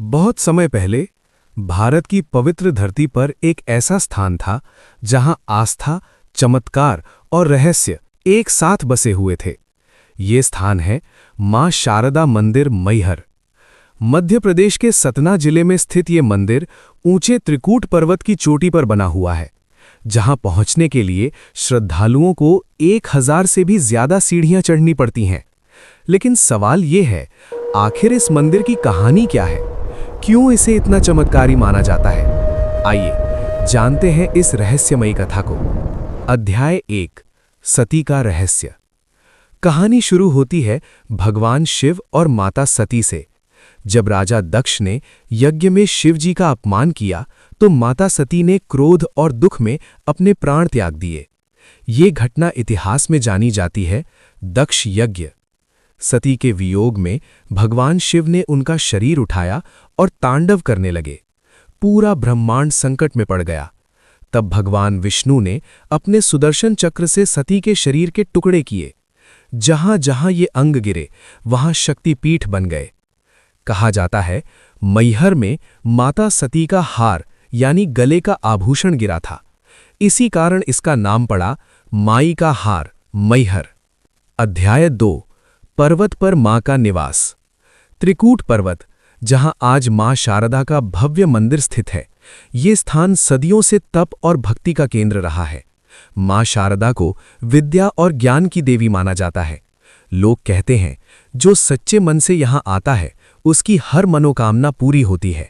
बहुत समय पहले भारत की पवित्र धरती पर एक ऐसा स्थान था जहां आस्था, चमत्कार और रहस्य एक साथ बसे हुए थे। ये स्थान है मां शारदा मंदिर मैहर। मध्य प्रदेश के सतना जिले में स्थित ये मंदिर ऊंचे त्रिकूट पर्वत की चोटी पर बना हुआ है, जहां पहुंचने के लिए श्रद्धालुओं को 1000 से भी ज्यादा सीढ़ियां चढ़नी पड़ती हैं। लेकिन सवाल ये है, आखिर इस मंदिर की कहानी क्या है? क्यों इसे इतना चमत्कारी माना जाता है? आइए जानते हैं इस रहस्यमयी कथा को। अध्याय 1, सती का रहस्य। कहानी शुरू होती है भगवान शिव और माता सती से। जब राजा दक्ष ने यज्ञ में शिव जी का अपमान किया तो माता सती ने क्रोध और दुख में अपने प्राण त्याग दिए। ये घटना इतिहास में जानी जाती है दक्ष यज्ञ। सती के वियोग में भगवान शिव ने उनका शरीर उठाया और तांडव करने लगे। पूरा ब्रह्मांड संकट में पड़ गया। तब भगवान विष्णु ने अपने सुदर्शन चक्र से सती के शरीर के टुकड़े किए। जहां जहां ये अंग गिरे वहां शक्तिपीठ बन गए। कहा जाता है मैहर में माता सती का हार यानी गले का आभूषण गिरा था। इसी कारण इसका नाम पड़ा माई का हार, मैहर। अध्याय 2, पर्वत पर मां का निवास। त्रिकूट पर्वत, जहां आज मां शारदा का भव्य मंदिर स्थित है, ये स्थान सदियों से तप और भक्ति का केंद्र रहा है। मां शारदा को विद्या और ज्ञान की देवी माना जाता है। लोग कहते हैं जो सच्चे मन से यहां आता है उसकी हर मनोकामना पूरी होती है।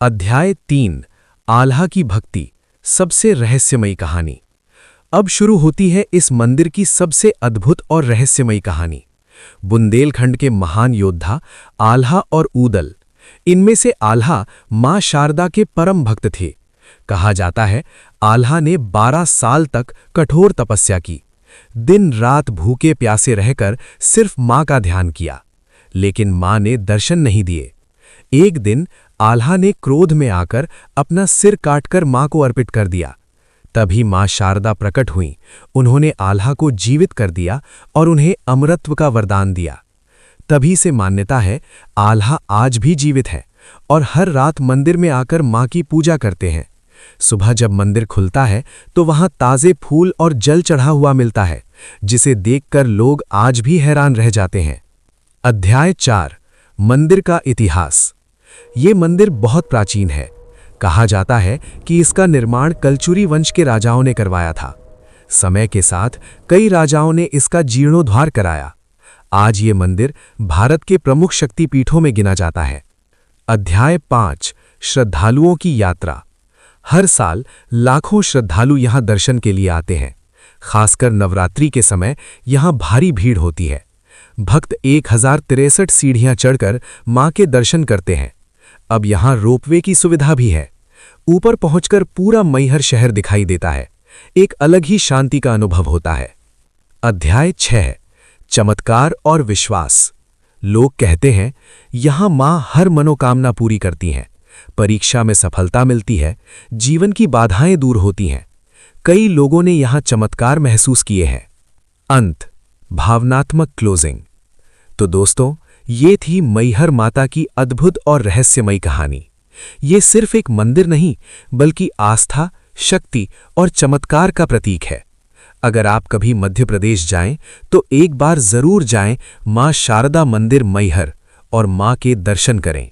अध्याय 3, आल्हा की भक्ति, सबसे रहस्यमयी कहानी। अब शुरू होती है इस मंदिर की सबसे अद्भुत और रहस्यमयी कहानी। बुंदेलखंड के महान योद्धा आल्हा और ऊदल, इनमें से आल्हा मां शारदा के परम भक्त थे। कहा जाता है आल्हा ने 12 साल तक कठोर तपस्या की। दिन रात भूखे प्यासे रहकर सिर्फ मां का ध्यान किया, लेकिन मां ने दर्शन नहीं दिए। एक दिन आल्हा ने क्रोध में आकर अपना सिर काटकर मां को अर्पित कर दिया। तभी मां शारदा प्रकट हुईं। उन्होंने आल्हा को जीवित कर दिया और उन्हें अमरत्व का वरदान दिया। तभी से मान्यता है आल्हा आज भी जीवित है और हर रात मंदिर में आकर मां की पूजा करते हैं। सुबह जब मंदिर खुलता है तो वहां ताजे फूल और जल चढ़ा हुआ मिलता है, जिसे देखकर लोग आज भी हैरान रह जाते हैं। अध्याय 4, मंदिर का इतिहास। ये मंदिर बहुत प्राचीन है। कहा जाता है कि इसका निर्माण कलचुरी वंश के राजाओं ने करवाया था। समय के साथ कई राजाओं ने इसका जीर्णोद्धार कराया। आज ये मंदिर भारत के प्रमुख शक्तिपीठों में गिना जाता है। अध्याय 5, श्रद्धालुओं की यात्रा। हर साल लाखों श्रद्धालु यहां दर्शन के लिए आते हैं। खासकर नवरात्रि के समय यहां भारी भीड़ होती है। भक्त 1063 सीढ़ियां चढ़कर मां के दर्शन करते हैं। अब यहां रोपवे की सुविधा भी है। ऊपर पहुंचकर पूरा मैहर शहर दिखाई देता है। एक अलग ही शांति का अनुभव होता है। अध्याय 6, चमत्कार और विश्वास। लोग कहते हैं यहां मां हर मनोकामना पूरी करती हैं। परीक्षा में सफलता मिलती है, जीवन की बाधाएं दूर होती हैं। कई लोगों ने यहां चमत्कार महसूस किए हैं। अंत, भावनात्मक क्लोजिंग। तो दोस्तों, ये थी मैहर माता की अद्भुत और रहस्यमयी कहानी। ये सिर्फ एक मंदिर नहीं, बल्कि आस्था, शक्ति और चमत्कार का प्रतीक है। अगर आप कभी मध्य प्रदेश जाएं तो एक बार जरूर जाएं मां शारदा मंदिर मैहर और मां के दर्शन करें।